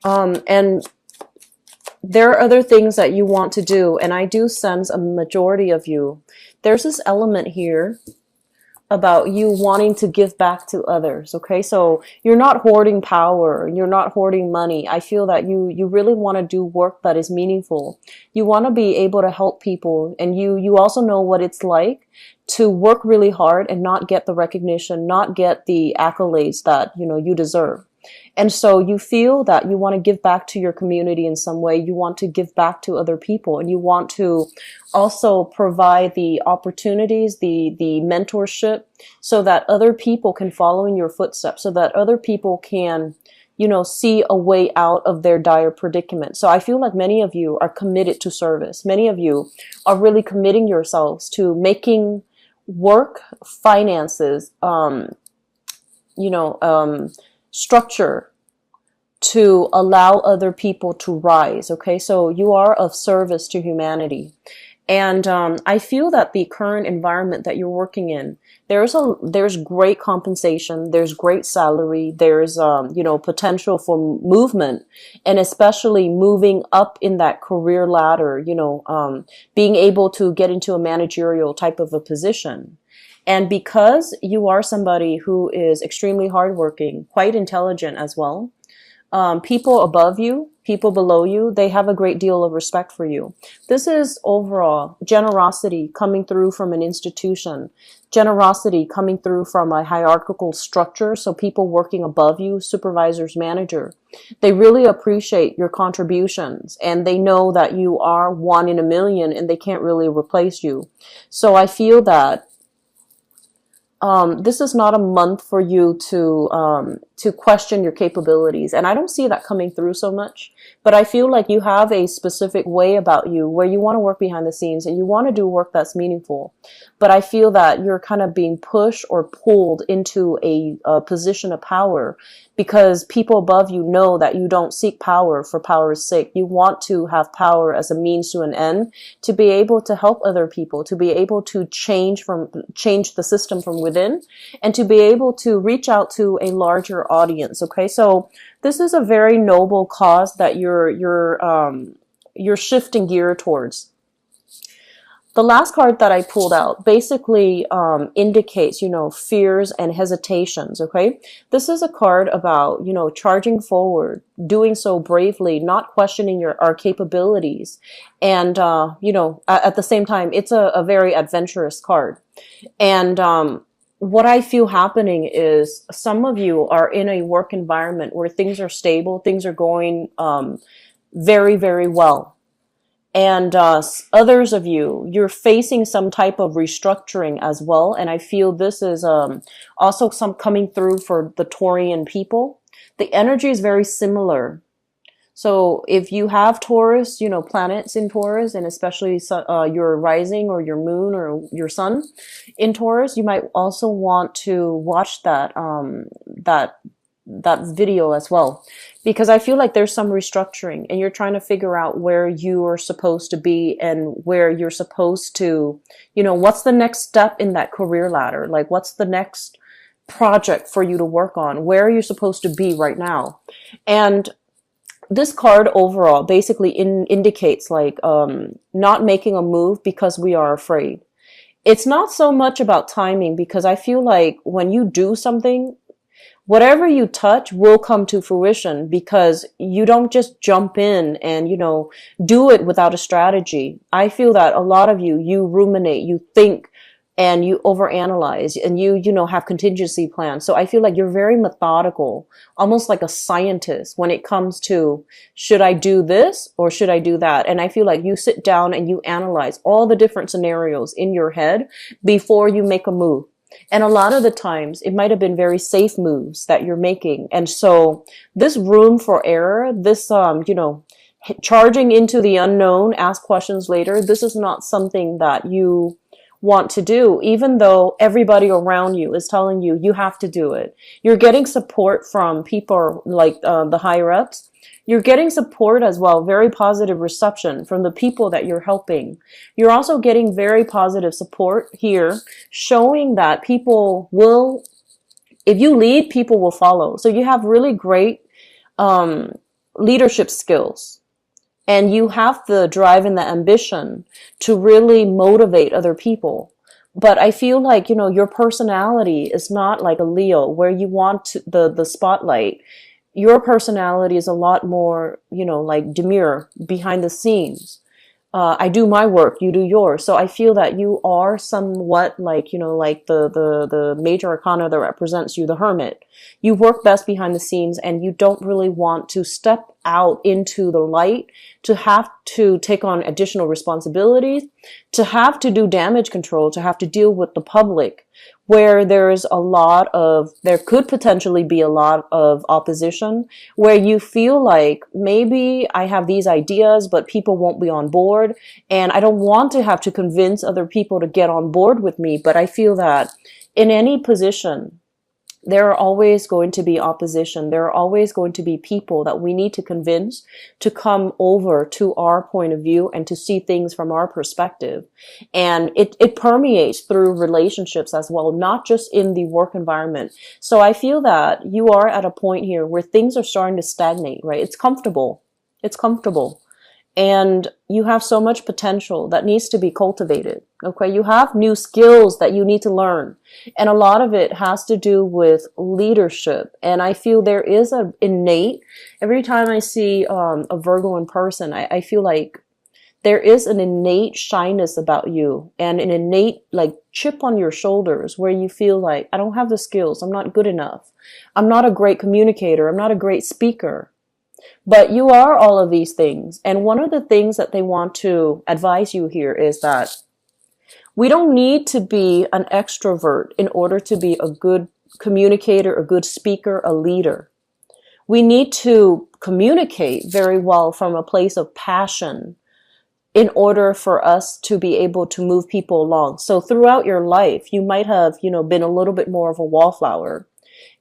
And there are other things that you want to do, and I do sense a majority of you. There's this element here about you wanting to give back to others. Okay, so you're not hoarding power, you're not hoarding money. I feel that you really want to do work that is meaningful. You want to be able to help people, and you also know what it's like to work really hard and not get the recognition, not get the accolades that you deserve. And so you feel that you want to give back to your community in some way. You want to give back to other people, and you want to also provide the opportunities, the mentorship, so that other people can follow in your footsteps, so that other people can, see a way out of their dire predicament. So I feel like many of you are committed to service. Many of you are really committing yourselves to making work, finances, structure to allow other people to rise. Okay, so you are of service to humanity. And I feel that the current environment that you're working in, there's great compensation, there's great salary, there's potential for movement, and especially moving up in that career ladder, being able to get into a managerial type of a position. And because you are somebody who is extremely hardworking, quite intelligent as well, people above you, people below you, they have a great deal of respect for you. This is overall generosity coming through from an institution, generosity coming through from a hierarchical structure. So people working above you, supervisors, manager, they really appreciate your contributions, and they know that you are one in a million and they can't really replace you. So I feel that this is not a month for you to question your capabilities. And I don't see that coming through so much, but I feel like you have a specific way about you where you want to work behind the scenes and you want to do work that's meaningful. But I feel that you're kind of being pushed or pulled into a position of power because people above you know that you don't seek power for power's sake. You want to have power as a means to an end, to be able to help other people, to be able to change the system from within, and to be able to reach out to a larger audience. Okay, so this is a very noble cause that you're shifting gear towards. The last card that I pulled out basically indicates, fears and hesitations, okay? This is a card about, charging forward, doing so bravely, not questioning our capabilities. And, at the same time, it's a very adventurous card. And what I feel happening is some of you are in a work environment where things are stable, things are going very, very well. And others of you're facing some type of restructuring as well. And I feel this is also some coming through for the Taurian people. The energy is very similar. So if you have Taurus, planets in Taurus, and especially your rising or your moon or your sun in Taurus, you might also want to watch that video as well, because I feel like there's some restructuring and you're trying to figure out where you are supposed to be and where you're supposed to, what's the next step in that career ladder? Like, what's the next project for you to work on? Where are you supposed to be right now? And this card overall basically indicates like not making a move because we are afraid. It's not so much about timing, because I feel like when you do something, whatever you touch will come to fruition, because you don't just jump in and, do it without a strategy. I feel that a lot of you ruminate, you think, and you overanalyze, and you have contingency plans. So I feel like you're very methodical, almost like a scientist when it comes to, should I do this or should I do that? And I feel like you sit down and you analyze all the different scenarios in your head before you make a move. And a lot of the times it might have been very safe moves that you're making. And so this room for error, this, charging into the unknown, ask questions later, this is not something that you want to do, even though everybody around you is telling you, you have to do it. You're getting support from people like the higher ups. You're getting support as well, very positive reception from the people that you're helping. You're also getting very positive support here, showing that people will, if you lead, people will follow. So you have really great leadership skills, and you have the drive and the ambition to really motivate other people. But I feel like, your personality is not like a Leo where you want the spotlight. Your personality is a lot more, like demure, behind the scenes. I do my work, you do yours. So I feel that you are somewhat like, like the major arcana that represents you, the hermit. You work best behind the scenes, and you don't really want to step out into the light, to have to take on additional responsibilities, to have to do damage control, to have to deal with the public, where there could potentially be a lot of opposition, where you feel like maybe I have these ideas, but people won't be on board. And I don't want to have to convince other people to get on board with me. But I feel that in any position, there are always going to be opposition. There are always going to be people that we need to convince to come over to our point of view and to see things from our perspective. And it permeates through relationships as well, not just in the work environment. So I feel that you are at a point here where things are starting to stagnate, right? It's comfortable. It's comfortable. And you have so much potential that needs to be cultivated. Okay. You have new skills that you need to learn. And a lot of it has to do with leadership. And I feel there is every time I see a Virgo in person, I feel like there is an innate shyness about you and an innate like chip on your shoulders where you feel like, I don't have the skills. I'm not good enough. I'm not a great communicator. I'm not a great speaker. But you are all of these things. And one of the things that they want to advise you here is that we don't need to be an extrovert in order to be a good communicator, a good speaker, a leader. We need to communicate very well from a place of passion in order for us to be able to move people along. So throughout your life, you might have, been a little bit more of a wallflower.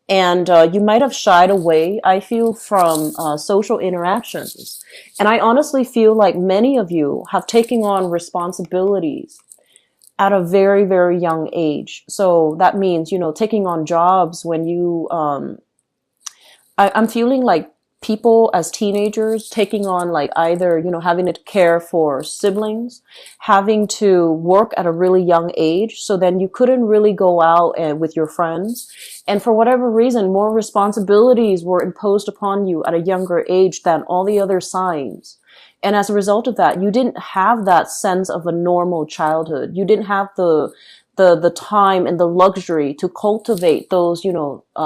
And you might have shied away, I feel, from social interactions. And I honestly feel like many of you have taken on responsibilities at a very, very young age. So that means, taking on jobs when I'm feeling like people as teenagers taking on like either, having to care for siblings, having to work at a really young age. So then you couldn't really go out with your friends. And for whatever reason, more responsibilities were imposed upon you at a younger age than all the other signs. And as a result of that, you didn't have that sense of a normal childhood. You didn't have the time and the luxury to cultivate those,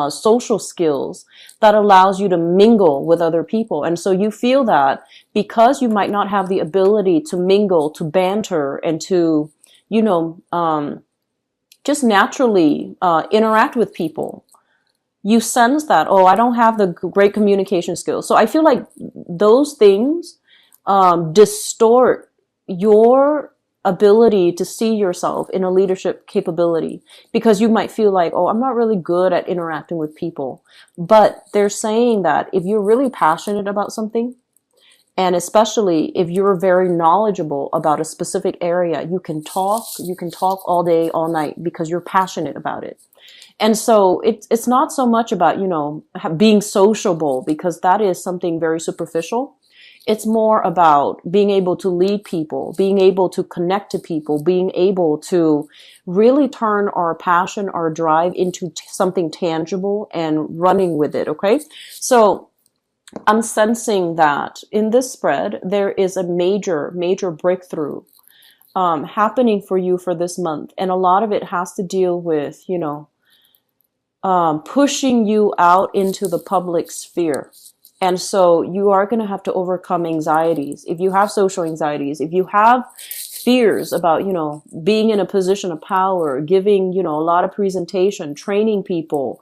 social skills that allows you to mingle with other people. And so you feel that because you might not have the ability to mingle, to banter, and to, just naturally interact with people, you sense that, oh, I don't have the great communication skills. So I feel like those things distort your ability to see yourself in a leadership capability, because you might feel like, oh, I'm not really good at interacting with people. But they're saying that if you're really passionate about something, and especially if you're very knowledgeable about a specific area, you can talk all day, all night, because you're passionate about it. And so it's not so much about, being sociable, because that is something very superficial. It's more about being able to lead people, being able to connect to people, being able to really turn our passion, our drive into something tangible and running with it. Okay. So I'm sensing that in this spread, there is a major, major breakthrough happening for you for this month. And a lot of it has to deal with, pushing you out into the public sphere. And so you are going to have to overcome anxieties. If you have social anxieties, if you have fears about, being in a position of power, giving, a lot of presentation, training people,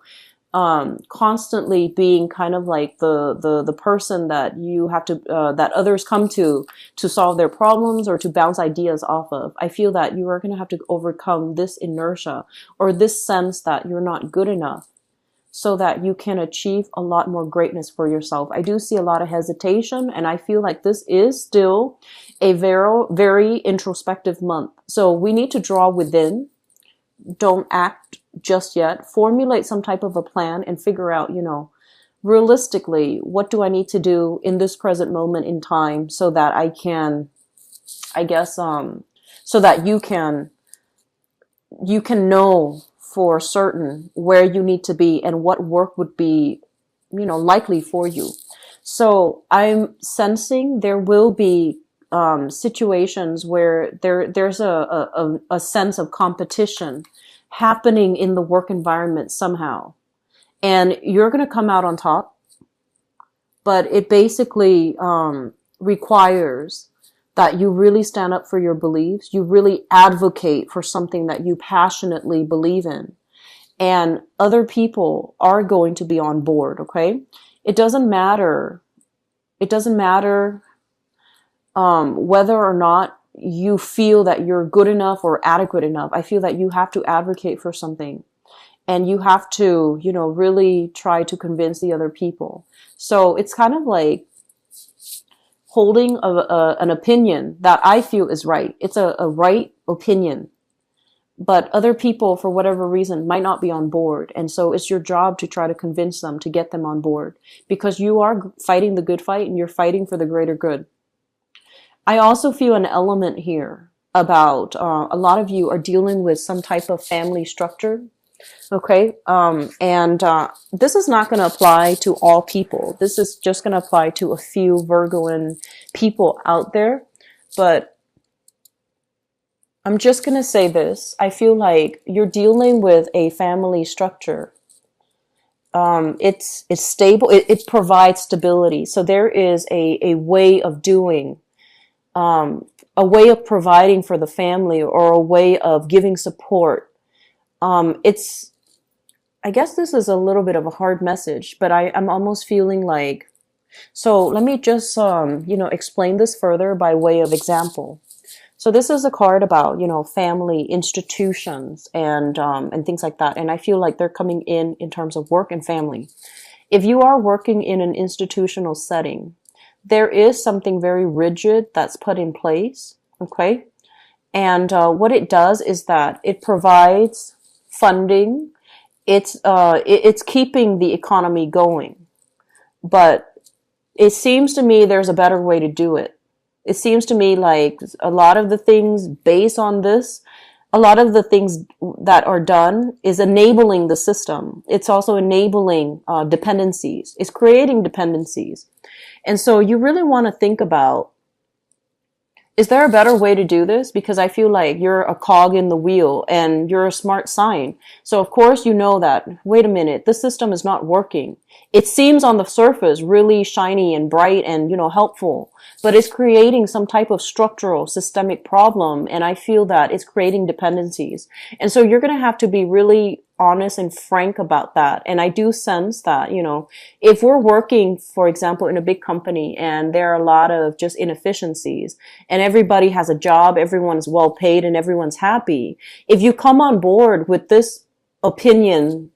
constantly being kind of like the person that you have to, that others come to solve their problems or to bounce ideas off of. I feel that you are going to have to overcome this inertia or this sense that you're not good enough, so that you can achieve a lot more greatness for yourself. I do see a lot of hesitation, and I feel like this is still a very, very introspective month. So we need to draw within. Don't act just yet. Formulate some type of a plan and figure out, realistically, what do I need to do in this present moment in time so that I can, I guess, so that you can know for certain where you need to be and what work would be, likely for you. So I'm sensing there will be situations where there's a sense of competition happening in the work environment somehow. And you're going to come out on top, but it basically requires that you really stand up for your beliefs. You really advocate for something that you passionately believe in. And other people are going to be on board, okay? It doesn't matter. It doesn't matter whether or not you feel that you're good enough or adequate enough. I feel that you have to advocate for something. And you have to, really try to convince the other people. So it's kind of like holding an opinion that I feel is right. It's a right opinion. But other people, for whatever reason, might not be on board. And so it's your job to try to convince them, to get them on board. Because you are fighting the good fight and you're fighting for the greater good. I also feel an element here about a lot of you are dealing with some type of family structure. Okay, and this is not going to apply to all people. This is just going to apply to a few Virgoan people out there. But I'm just going to say this. I feel like you're dealing with a family structure. It's stable. It provides stability. So there is a way of doing, a way of providing for the family, or a way of giving support. I guess this is a little bit of a hard message, but I'm almost feeling like, so let me just, explain this further by way of example. So this is a card about, family, institutions, and things like that. And I feel like they're coming in terms of work and family. If you are working in an institutional setting, there is something very rigid that's put in place. Okay. And what it does is that it provides funding. It's keeping the economy going, but it seems to me there's a better way to do it. It seems to me like a lot of the things based on this, a lot of the things that are done is enabling the system. It's also enabling dependencies. It's creating dependencies. And so you really want to think about, is there a better way to do this? Because I feel like you're a cog in the wheel and you're a smart sign. So of course you know that, wait a minute, this system is not working. It seems on the surface really shiny and bright and, helpful, but it's creating some type of structural systemic problem. And I feel that it's creating dependencies. And so you're going to have to be really honest and frank about that. And I do sense that, if we're working, for example, in a big company and there are a lot of just inefficiencies and everybody has a job, everyone's well paid and everyone's happy. If you come on board with this opinion,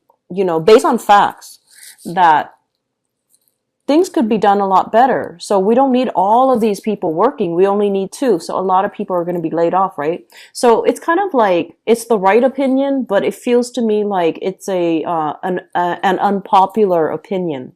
based on facts, that things could be done a lot better. So we don't need all of these people working. We only need 2. So a lot of people are going to be laid off, right? So it's kind of like, it's the right opinion, but it feels to me like it's an unpopular opinion.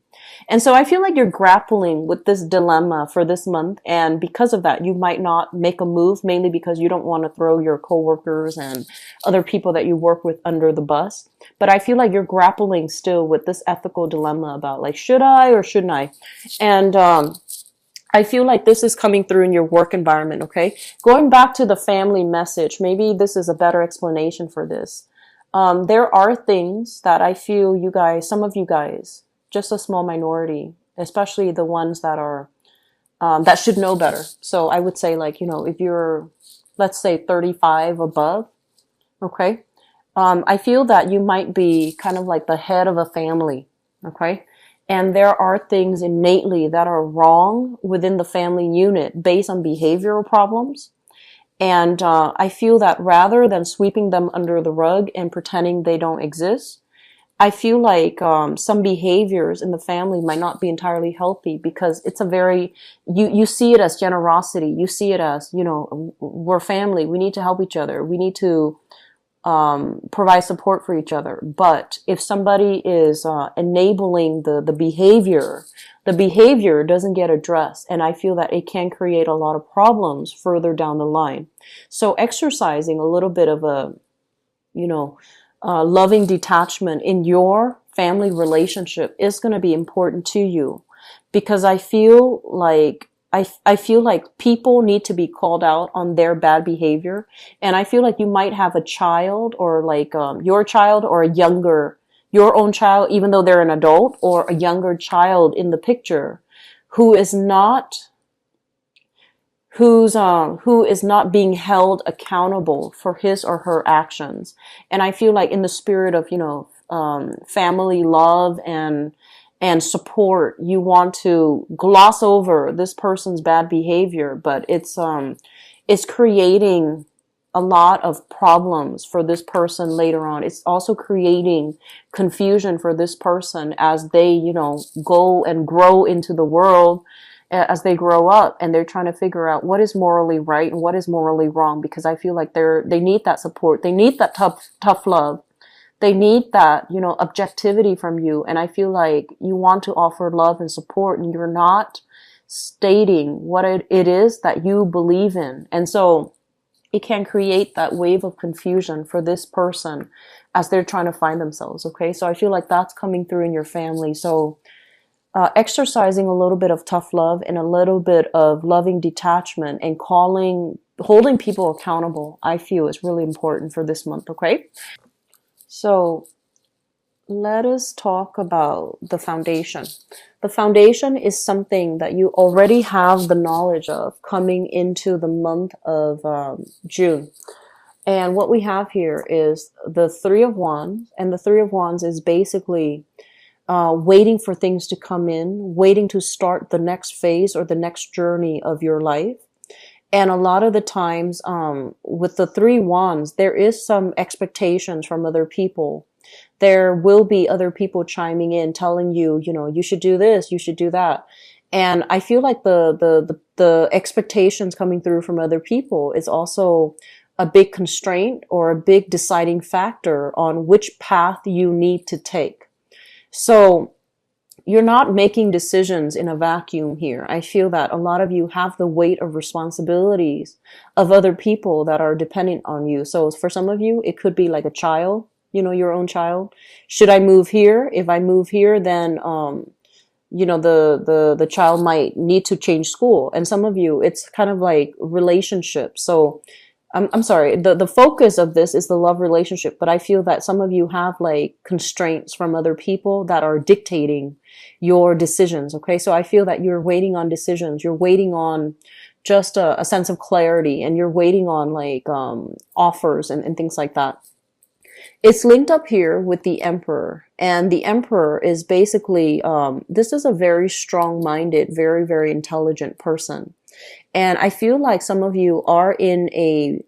And so I feel like you're grappling with this dilemma for this month. And because of that, you might not make a move, mainly because you don't want to throw your coworkers and other people that you work with under the bus. But I feel like you're grappling still with this ethical dilemma about like, should I or shouldn't I? And I feel like this is coming through in your work environment, okay? Going back to the family message, maybe this is a better explanation for this. There are things that I feel you guys, some of you guys, just a small minority, especially the ones that are, that should know better. So I would say like, if you're, let's say 35 above, okay? I feel that you might be kind of like the head of a family, okay? And there are things innately that are wrong within the family unit based on behavioral problems. And I feel that rather than sweeping them under the rug and pretending they don't exist, I feel like some behaviors in the family might not be entirely healthy because it's a very, you see it as generosity. You see it as, we're family. We need to help each other. We need to provide support for each other. But if somebody is enabling the behavior doesn't get addressed, and I feel that it can create a lot of problems further down the line. So exercising a little bit of a, loving detachment in your family relationship is going to be important to you, because I feel like people need to be called out on their bad behavior. And I feel like you might have a child, or like your child, or your own child, even though they're an adult, or a younger child in the picture who is not being held accountable for his or her actions. And I feel like in the spirit of, family love and support, you want to gloss over this person's bad behavior, but it's creating a lot of problems for this person later on. It's also creating confusion for this person as they, go and grow into the world, as they grow up, and they're trying to figure out what is morally right and what is morally wrong, because I feel like they need that support. They need that tough love. They need that, objectivity from you. And I feel like you want to offer love and support, and you're not stating what it is that you believe in. And so it can create that wave of confusion for this person as they're trying to find themselves. Okay. So I feel like that's coming through in your family. So exercising a little bit of tough love and a little bit of loving detachment and holding people accountable, I feel is really important for this month. Okay. So let us talk about the foundation. The foundation is something that you already have the knowledge of coming into the month of June. And what we have here is the Three of Wands. And the Three of Wands is basically waiting for things to come in, waiting to start the next phase or the next journey of your life. And a lot of the times, with the Three Wands, there is some expectations from other people. There will be other people chiming in, telling you, you should do this, you should do that. And I feel like the expectations coming through from other people is also a big constraint or a big deciding factor on which path you need to take. So you're not making decisions in a vacuum here. I feel that a lot of you have the weight of responsibilities of other people that are dependent on you. So for some of you, it could be like a child, your own child. Should I move here? If I move here, then, the child might need to change school. And some of you, it's kind of like relationships. So I'm sorry, the focus of this is the love relationship, but I feel that some of you have like constraints from other people that are dictating your decisions. Okay. So I feel that you're waiting on decisions. You're waiting on just a sense of clarity, and you're waiting on like, offers and things like that. It's linked up here with the Emperor, and the Emperor is basically, this is a very strong-minded, very, very intelligent person. And I feel like some of you are in a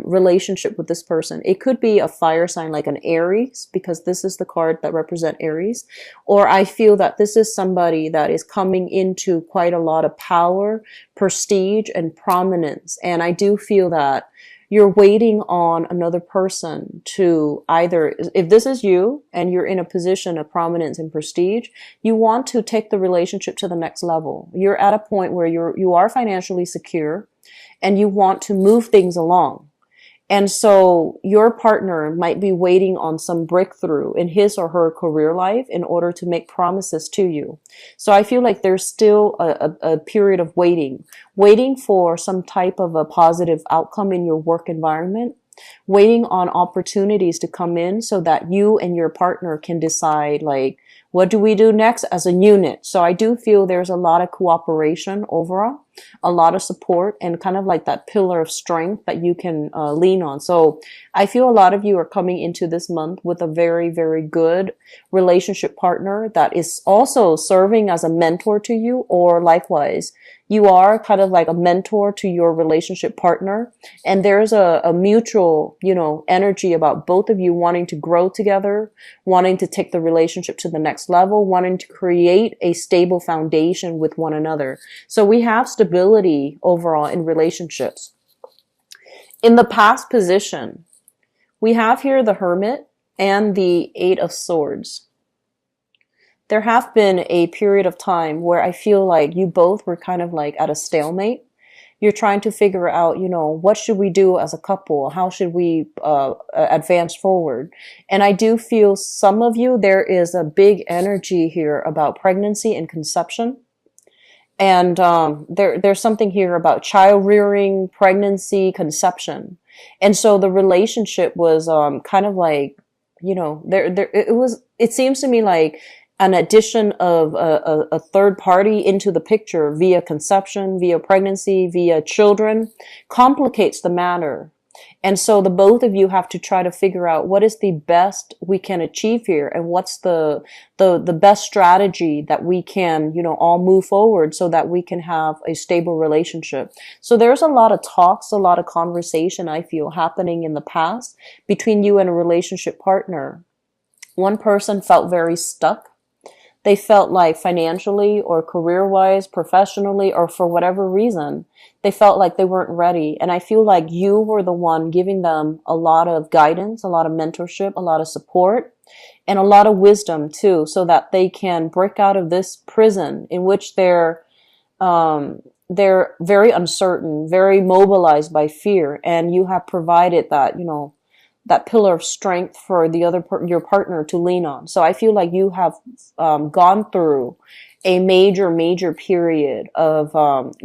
relationship with this person. It could be a fire sign like an Aries, because this is the card that represents Aries. Or I feel that this is somebody that is coming into quite a lot of power, prestige, and prominence. And I do feel that you're waiting on another person to either, if this is you and you're in a position of prominence and prestige, you want to take the relationship to the next level. You're at a point where you are financially secure and you want to move things along. And so your partner might be waiting on some breakthrough in his or her career life in order to make promises to you. So I feel like there's still a period of waiting for some type of a positive outcome in your work environment, waiting on opportunities to come in so that you and your partner can decide, like, what do we do next as a unit? So I do feel there's a lot of cooperation overall, a lot of support, and kind of like that pillar of strength that you can lean on. So I feel a lot of you are coming into this month with a very, very good relationship partner that is also serving as a mentor to you, or likewise, you are kind of like a mentor to your relationship partner. And there's a mutual, energy about both of you wanting to grow together, wanting to take the relationship to the next level, wanting to create a stable foundation with one another. So we have stability overall in relationships. In the past position, We have here the Hermit and the Eight of Swords. There have been a period of time where I feel like you both were kind of like at a stalemate. You're trying to figure out, what should we do as a couple? How should we advance forward? And I do feel some of you, there is a big energy here about pregnancy and conception. And there's something here about child rearing, pregnancy, conception. And so the relationship was kind of like, it seems to me like an addition of a third party into the picture via conception, via pregnancy, via children, complicates the matter. And so the both of you have to try to figure out what is the best we can achieve here, and what's the best strategy that we can, all move forward so that we can have a stable relationship. So there's a lot of talks, a lot of conversation, I feel, happening in the past between you and a relationship partner. One person felt very stuck. They felt like financially or career-wise, professionally, or for whatever reason, they felt like they weren't ready. And I feel like you were the one giving them a lot of guidance, a lot of mentorship, a lot of support, and a lot of wisdom too, so that they can break out of this prison in which they're very uncertain, very mobilized by fear. And you have provided that, that pillar of strength for your partner to lean on. So I feel like you have gone through a major period of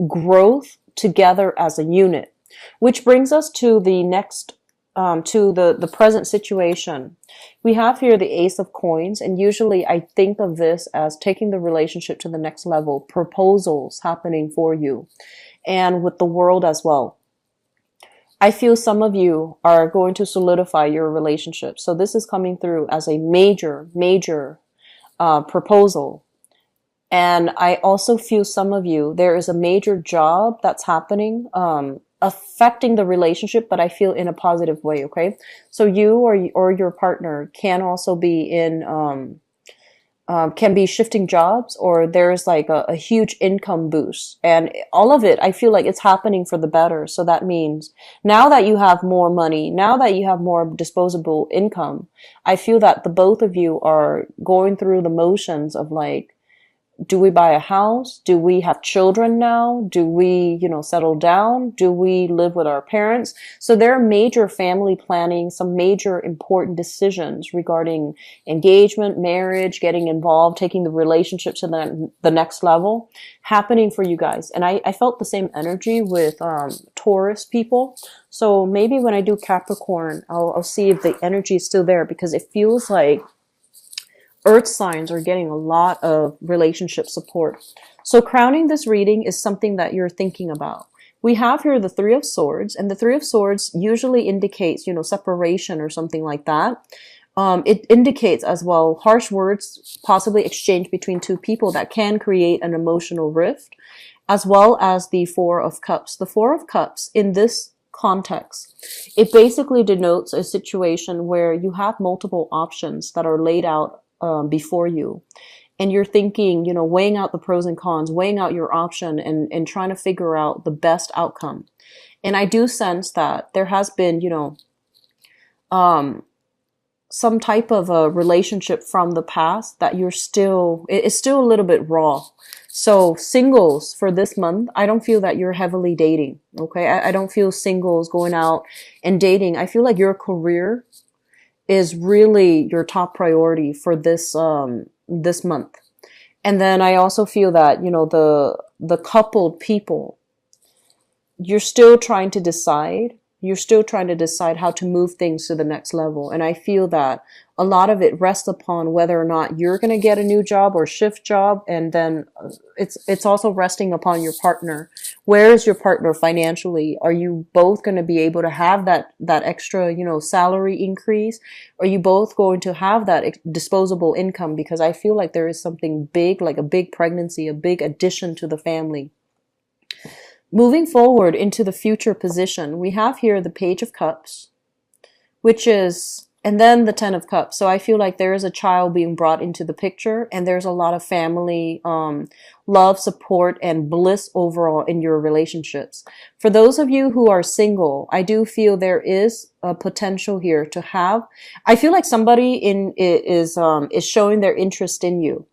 growth together as a unit, which brings us to the next, to the present situation. We have here the Ace of Coins, and usually I think of this as taking the relationship to the next level, proposals happening for you, and with the World as well. I feel some of you are going to solidify your relationship. So this is coming through as a major proposal. And I also feel some of you, there is a major job that's happening, affecting the relationship, but I feel in a positive way, okay? So you or your partner can also be can be shifting jobs, or there's like a huge income boost. And all of it, I feel like it's happening for the better. So that means now that you have more money, now that you have more disposable income, I feel that the both of you are going through the motions of like, do we buy a house? Do we have children now? Do we, settle down? Do we live with our parents? So there are major family planning, some major important decisions regarding engagement, marriage, getting involved, taking the relationship to the next level happening for you guys. And I felt the same energy with Taurus people. So maybe when I do Capricorn, I'll see if the energy is still there, because it feels like Earth signs are getting a lot of relationship support. So crowning this reading is something that you're thinking about. We have here the Three of Swords, and the Three of Swords usually indicates, separation or something like that. It indicates as well harsh words possibly exchanged between two people that can create an emotional rift, as well as the Four of Cups. The Four of Cups in this context, it basically denotes a situation where you have multiple options that are laid out before you, and you're thinking, weighing out the pros and cons, weighing out your option, and trying to figure out the best outcome. And I do sense that there has been, some type of a relationship from the past that it's still a little bit raw. So singles for this month, I don't feel that you're heavily dating. Okay. I don't feel singles going out and dating. I feel like your career is really your top priority for this month. And then I also feel that, the coupled people, you're still trying to decide how to move things to the next level. And I feel that a lot of it rests upon whether or not you're going to get a new job or shift job. And then it's also resting upon your partner. Where is your partner financially? Are you both going to be able to have that extra, salary increase? Are you both going to have that disposable income? Because I feel like there is something big, like a big pregnancy, a big addition to the family. Moving forward into the future position, we have here the Page of Cups, which is And then the Ten of Cups. So I feel like there is a child being brought into the picture, and there's a lot of family, love, support, and bliss overall in your relationships. For those of you who are single, I do feel there is a potential here to have. I feel like somebody is showing their interest in you,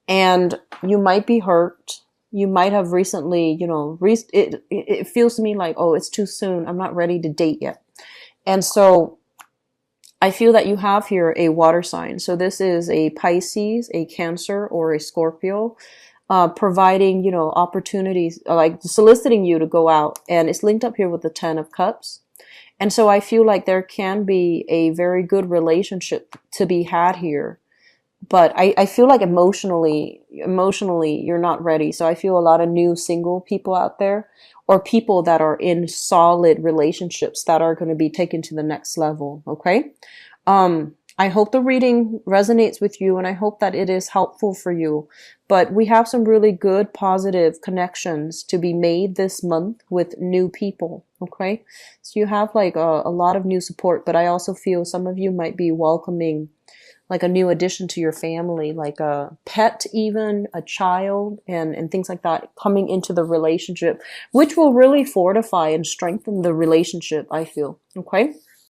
and you might be hurt. You might have recently, it feels to me like, oh, it's too soon. I'm not ready to date yet. And so I feel that you have here a water sign. So this is a Pisces, a Cancer, or a Scorpio, providing, opportunities, like soliciting you to go out. And it's linked up here with the Ten of Cups. And so I feel like there can be a very good relationship to be had here. But I feel like emotionally, you're not ready. So I feel a lot of new single people out there, or people that are in solid relationships that are going to be taken to the next level. Okay. I hope the reading resonates with you, and I hope that it is helpful for you. But we have some really good positive connections to be made this month with new people. Okay. So you have like a lot of new support, but I also feel some of you might be welcoming like a new addition to your family, like a pet, even a child, and things like that coming into the relationship, which will really fortify and strengthen the relationship, I feel. Okay.